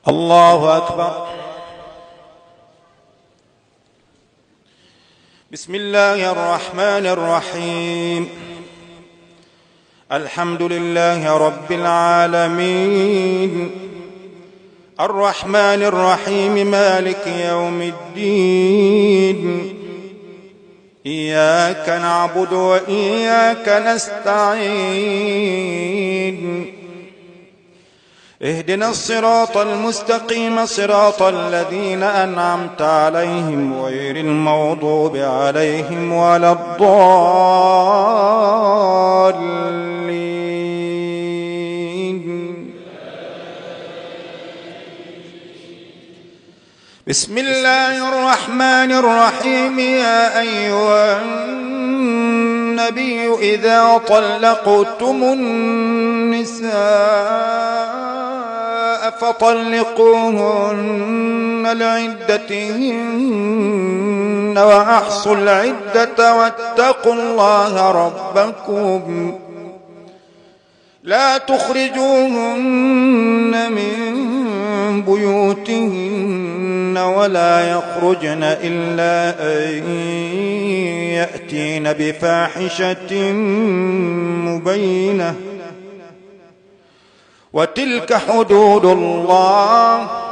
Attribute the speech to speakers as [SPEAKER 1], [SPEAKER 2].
[SPEAKER 1] الله أكبر. بسم الله الرحمن الرحيم. الحمد لله رب العالمين، الرحمن الرحيم، مالك يوم الدين. إياك نعبد وإياك نستعين. اهدنا الصراط المستقيم، صراط الذين أنعمت عليهم غير المغضوب عليهم ولا الضالين. بسم الله الرحمن الرحيم. يا أيها النبي إذا طلقتم النساء فطلقوهن لعدتهن وأحصوا العدة واتقوا الله ربكم لا تخرجوهن من بيوتهن ولا يخرجن إلا أن يأتين بفاحشة مبينة، وتلك حدود الله